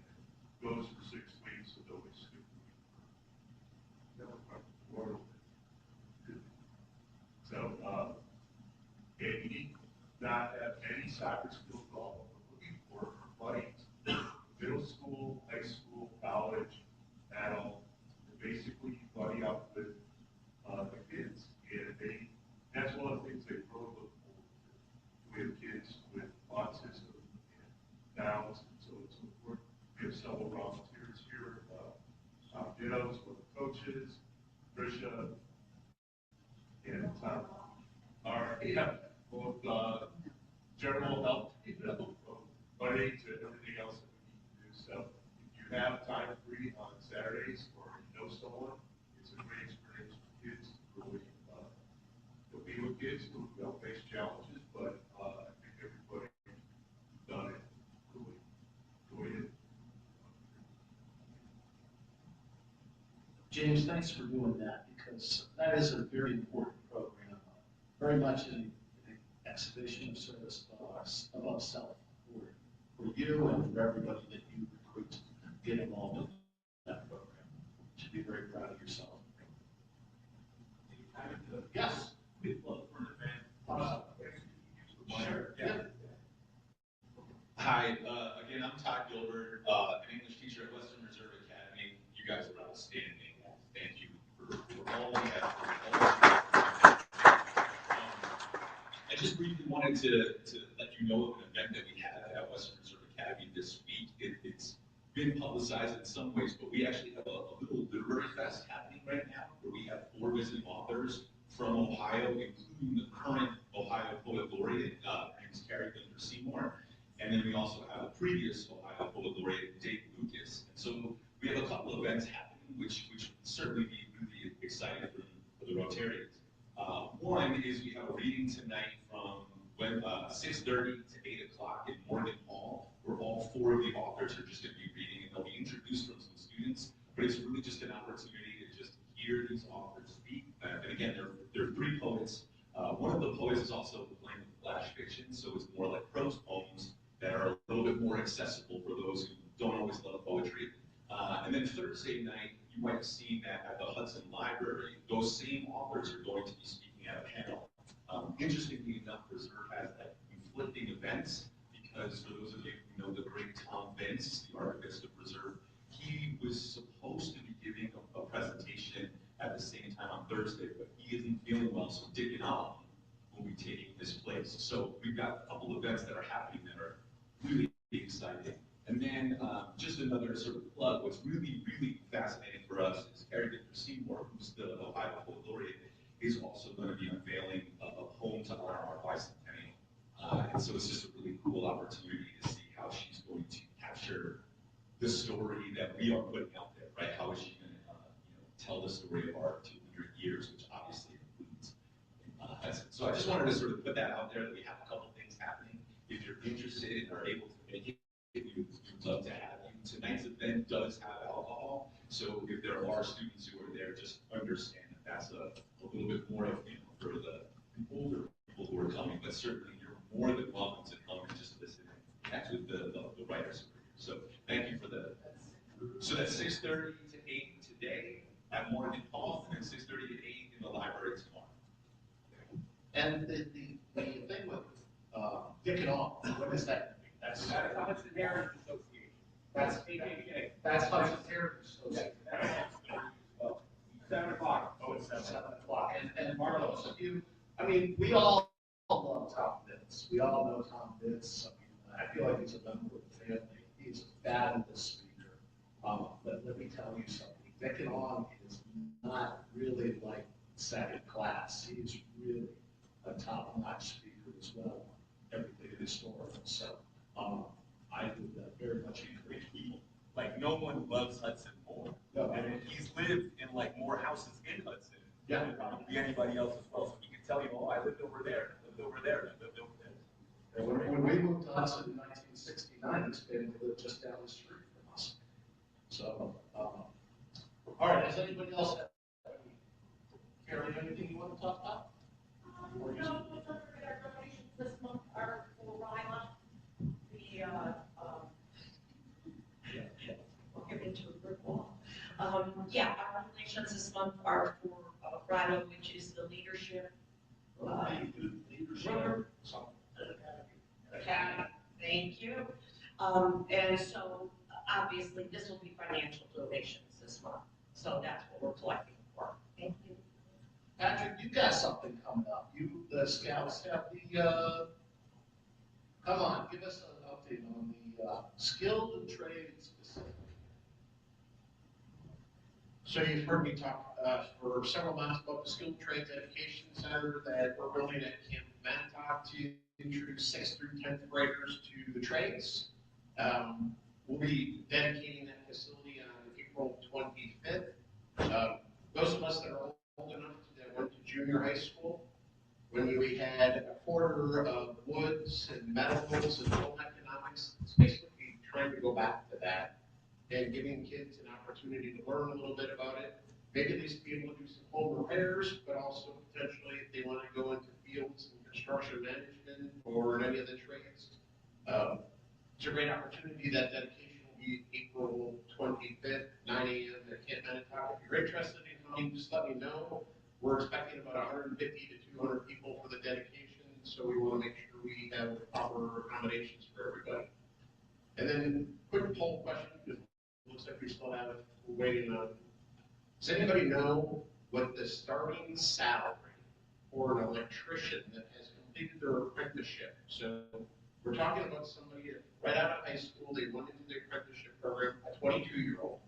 goes for 6 weeks, so they'll be skip a week. So, and you need not have any soccer skills at all. We're looking for buddies, middle school, high school, college, adult, to basically buddy up with the kids. And that's one of the things they really look forward to. We have kids with autism and Downs, and so it's important. We have several volunteers here, Dittos, with the coaches, Tricia, and Tom. Both general help, from money to everything else that we need to do. So if you have time free on Saturdays or you know someone, it's a great experience for kids to really be with kids who face challenges, but I think everybody done it, really enjoyed it. James, thanks for doing that, because that is a very important program, very much an exhibition of service above self for you and for everybody that you recruit to get involved in that program. You should be very proud of yourself. Yes. Sure. Yeah. Hi, again, I'm Todd Gilbert, an English teacher at Western Reserve Academy. You guys are outstanding. Thank you for all the effort. I just briefly wanted to let you know of an event that we had at Western Reserve Academy this week. It's been publicized in some ways, but we actually have a little literary fest happening right now where we have 4 visiting authors from Ohio, including the current Ohio Poet Laureate, her name is Carrie Bender Seymour. And then we also have a previous Ohio Poet Laureate, Dave Lucas. And so we have a couple of events happening, which would certainly be really exciting for the Rotarians. One is we have a reading tonight from 6:30 to 8 o'clock in Morgan Hall, where all 4 of the authors are just going to be reading, and they'll be introduced from some students. But it's really just an opportunity to just hear these authors speak. And again, there are 3 poets. One of the poets is also playing with flash fiction, so it's more like prose poems that are a little bit more accessible for those who don't always love poetry. And then Thursday night, you might have seen that at the Hudson Library, those same authors are going to be speaking at a panel. Interestingly enough, Reserve has like conflicting events, because for those of you who know the great Tom Vince, the archivist of Reserve, he was supposed to be giving a presentation at the same time on Thursday, but he isn't feeling well, so Dick and Al will be taking his place. So we've got a couple events that are happening that are really exciting. And then just another sort of plug, what's really, really fascinating for us is Carrie Bender Seymour, who's the Ohio Poet Laureate, is also going to be unveiling a poem to honor our bicentennial. And so it's just a really cool opportunity to see how she's going to capture the story that we are putting out there, right? How is she going to tell the story of our 200 years, which obviously includes Hudson. So I just wanted to sort of put that out there, that we have a couple things happening. If you're interested and are able to make it, we'd love to have you. Tonight's event does have alcohol, so if there are students who are there, just understand that that's a little bit more of, for the older people who are coming, but certainly you're more than welcome to come and just listen and connect with the writers over here. So thank you for that. So that's 6:30 to 8 today at Morgan Hall, and then 6:30 to 8 in the library tomorrow. And the thing with Dick and All, what is that? That's Hudson Heritage Association. That's HHA. That's Hudson Heritage Association. 7 o'clock. Oh, it's 7 o'clock. And Marlo, so I mean, we all love Tom Vince. We all know Tom Vince. I feel like he's a member of the family. He's a fabulous speaker. But let me tell you something. Dick and On is not really like second class. He's really a top-notch speaker as well. Everything historical. So I would very much encourage people. Like, no one loves Hudson more. No. And he's lived in like more houses in Hudson Yeah. than probably anybody else as well. So he can tell you, oh, I lived over there, I lived over there, I lived over there. And when we moved to Hudson in 1969, his family lived just down the street from us. So, all right, does anybody else have Carrie, anything you want to talk about? Our donations this month are for RILA. We'll get into a brick wall. Our donations this month are for RILA, which is the leadership. Academy. Thank you. And so obviously this will be financial donations this month. So that's what we're collecting for. Thank you. Patrick, you got something coming up. The Scouts have the, come on, give us an update on the skilled and trades specific. So you've heard me talk for several months about the Skilled Trades Education Center that we're building at Camp Montauk to introduce 6th through 10th graders to the trades. We'll be dedicating that facility on April 25th. Those of us that are old enough that went to junior high school, when we had a quarter of woods and metals and home economics, it's basically trying to go back to that and giving kids an opportunity to learn a little bit about it. maybe at least be able to do some home repairs, but also potentially if they want to go into fields and construction management or in any of the trades. It's a great opportunity. That dedication will be April 25th, 9 a.m. at Camp Manitowoc. If you're interested in coming, just let me know. We're expecting about 150 to 200 people for the dedication, so we want to make sure we have proper accommodations for everybody. And then, quick poll question, because it looks like we still have it, we're waiting on. Does anybody know what the starting salary for an electrician that has completed their apprenticeship? So we're talking about somebody right out of high school, they went into the apprenticeship program, a 22-year-old,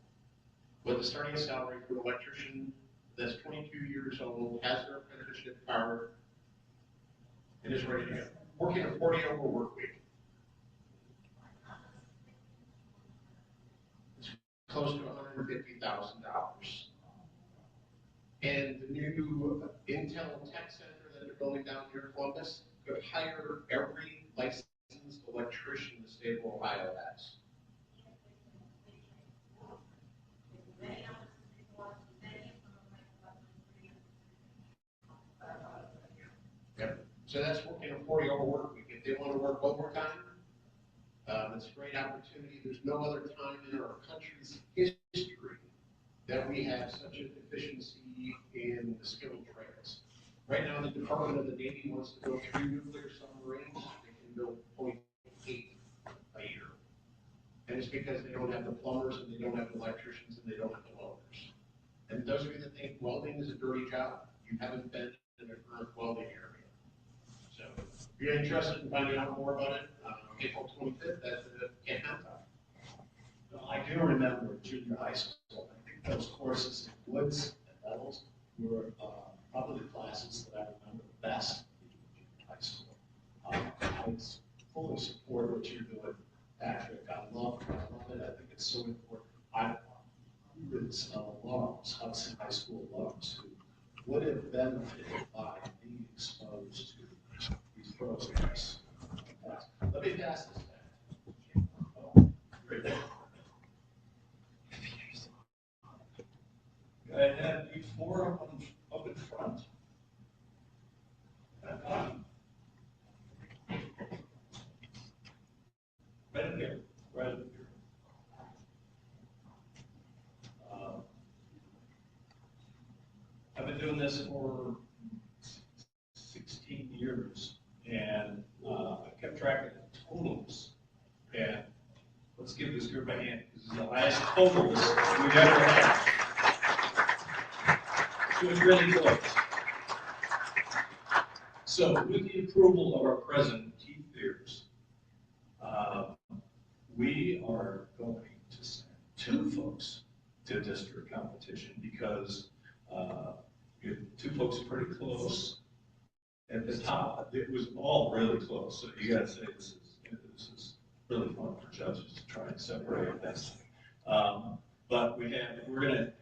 with the starting salary for an electrician that's 22 years old, has their apprenticeship card, and is ready to go. Working a 40-hour work week. It's close to $150,000. And the new Intel Tech Center that they're building down here in Columbus could hire every licensed electrician the state of Ohio has. Yep. So that's working a 40-hour work week. If they want to work overtime, it's a great opportunity. There's no other time in our country's history that we have such a deficiency in the skilled trades. Right now, the Department of the Navy wants to build 3 nuclear submarines. They can build 0.8 a year. And it's because they don't have the plumbers, and they don't have the electricians, and they don't have the welders. And those of you that think welding is a dirty job, you haven't been in a current welding area. So if you're interested in finding out more about it, April 25th at the Camp Manitowoc. Well, I do remember junior high school. I think those courses in Woods and Metals were probably the classes that I remember the best in junior high school. I fully support what you're doing, Patrick. I love it. I think it's so important. I have hundreds of alums, Hudson High School alums, who would have benefited by being exposed to these programs. Let me pass this back. Oh, right there. Go ahead, you four up in front. Right up here, right up here. I've been doing this for 16 years, and I kept track of the totals. And let's give this group a hand. This is the highest totals we've ever had. It was really close. So, with the approval of our president, Keith Beers, we are going to send 2 folks to district competition because 2 folks are pretty close. At the top, it was all really close. So you got to say this is really fun for judges to try and separate this. But we're gonna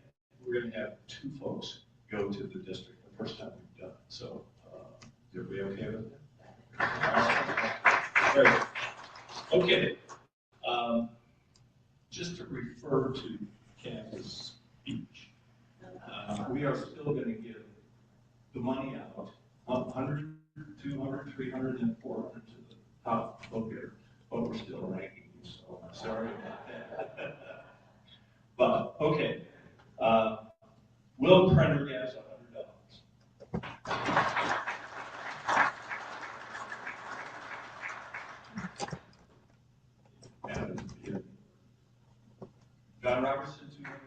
have 2 folks go to the district the first time we've done it. So are we okay with that? Great. Okay. Just to refer to Caz's speech, we are still going to give the money out, 100, 200, 300, and 400 to the top voter, but we're still ranking you, so I'm sorry about that. But, okay, Will Prendergast, $100. John Robertson,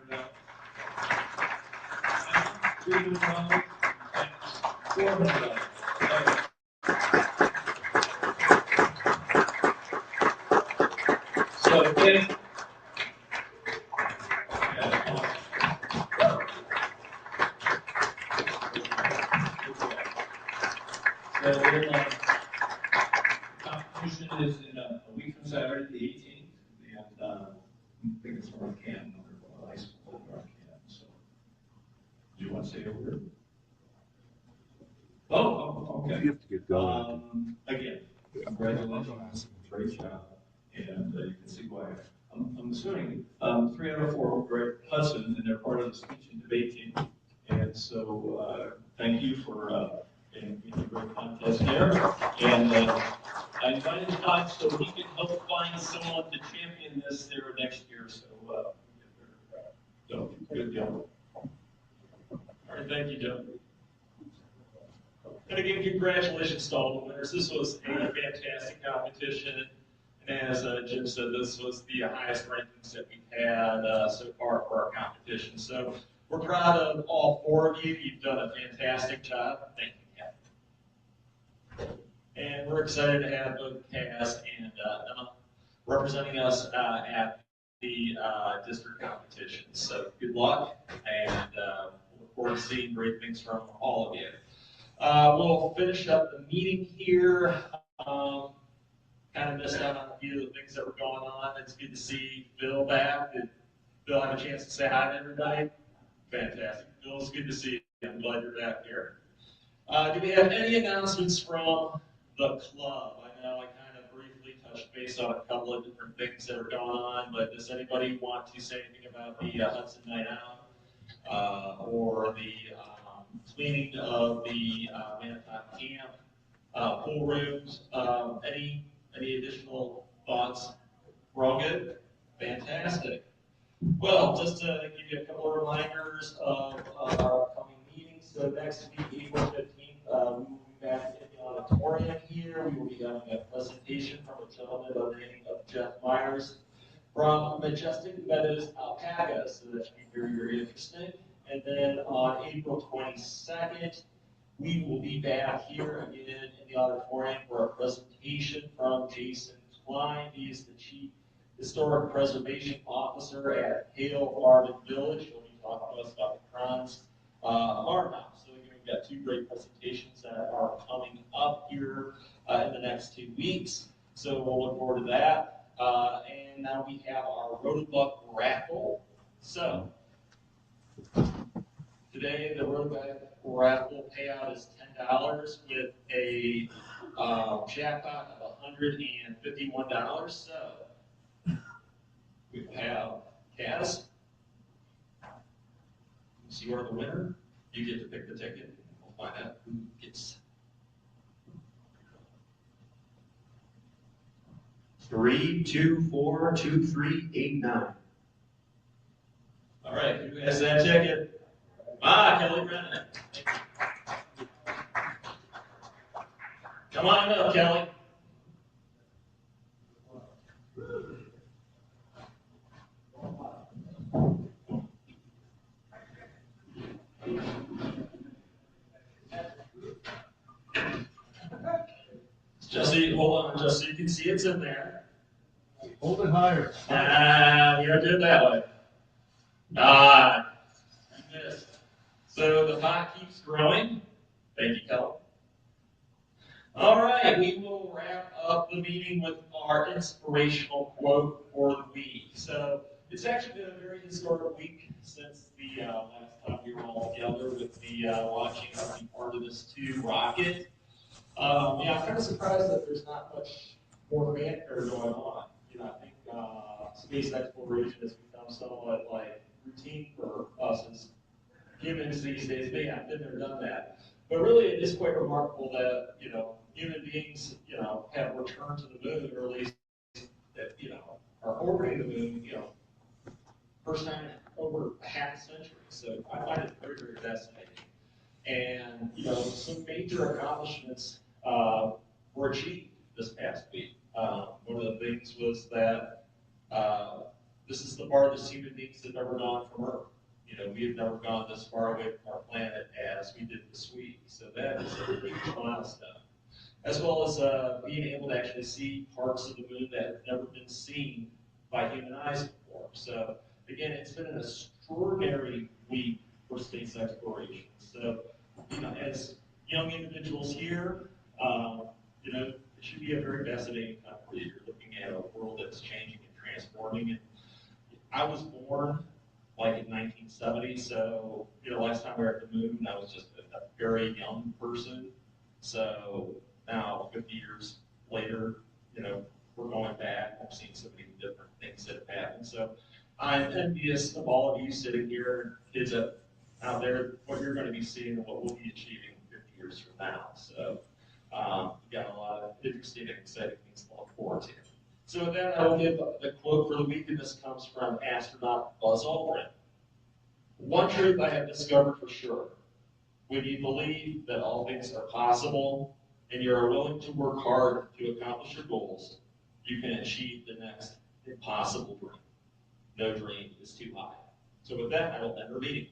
$200. $300. $400. So then, competition is in a week from Saturday, the 18th, and I think it's North Canton, or high school in North Canton. So, do you want to say a word? Oh, okay. You have to get going. Again, congratulations, great job, and you can see why I'm assuming, 3 out of 4 were at Hudson, and they're part of the speech and debate team. And so, thank you for being a great contest there. And I invited Todd so he can help find someone to champion this there next year. So good deal. All right, thank you, Joe. And again, congratulations to all the winners. This was a fantastic competition. And as Jim said, this was the highest rankings that we've had so far for our competition. So we're proud of all 4 of you. You've done a fantastic job. Thank you, Captain. And we're excited to have both Caz and Emma representing us at the district competition. So good luck, and look forward to seeing great things from all of you. We'll finish up the meeting here. Kind of missed out on a few of the things that were going on. It's good to see Bill back. Did Bill have a chance to say hi to everybody? Fantastic. Bill, it's good to see you. I'm glad you're back here. Do we have any announcements from the club? I know I kind of briefly touched base on a couple of different things that are going on, but does anybody want to say anything about the Hudson Night Out or the cleaning of the Manitowoc Camp, pool rooms? Any additional thoughts? We're all good? Fantastic. Well, just to give you a couple of reminders of our upcoming meetings. So next week, April 15th, we will be back in the auditorium here. We will be having a presentation from a gentleman by the name of Jeff Myers from Majestic Meadows Alpacas. So that should be very, very interesting. And then on April 22nd, we will be back here again in the auditorium for a presentation from Jason Klein. He is the Chief Historic Preservation Officer at Hale Farm and Village. He'll be talking to us about the Kranz farmhouse. So again, we've got 2 great presentations that are coming up here in the next 2 weeks. So we'll look forward to that. And now we have our Rotobuck raffle. So today, the Rotobuck raffle payout is $10 with a jackpot of $151. So we have Caz. So you are the winner. You get to pick the ticket. We'll find out who gets 3, 2, 4, 2, 3, 8, 9. All right, who has that ticket? Kelly Brennan. Come on up, Kelly. Jesse, hold on, just so you can see it's in there. Hold it higher. You gotta do it that way. You missed. So the pot keeps growing. Thank you, Kelly. All right, we will wrap up the meeting with our inspirational quote for the week. So it's actually been a very historic week since the last time we were all together with the launching of the Artemis II rocket. I'm kind of surprised that there's not much more fanfare going on. I think space exploration has become somewhat like routine for us as humans these days. They have been there, done that. But really, it is quite remarkable that, human beings, have returned to the moon, or at least that, are orbiting the moon, first time in over half a century. So I find it very, very fascinating. And, some major accomplishments were achieved this past week. One of the things was that this is the farthest human beings have ever gone from Earth. We have never gone this far away from our planet as we did this week. So that is a huge milestone. As well as being able to actually see parts of the moon that have never been seen by human eyes before. So again, it's been an extraordinary week for space exploration. So, as young individuals here, it should be a very fascinating time for you. You're looking at a world that's changing and transforming. And I was born like in 1970, so last time we were at the moon, I was just a very young person. So now, 50 years later, we're going back. I've seen so many different things that have happened. So I'm envious of all of you sitting here, kids out there, what you're going to be seeing and what we'll be achieving 50 years from now. So we've got a lot of interesting and exciting things to look forward to. So with that, I will give the quote for the week, and this comes from astronaut Buzz Aldrin. One truth I have discovered for sure: when you believe that all things are possible and you are willing to work hard to accomplish your goals, you can achieve the next impossible dream. No dream is too high. So with that, I will end our meeting.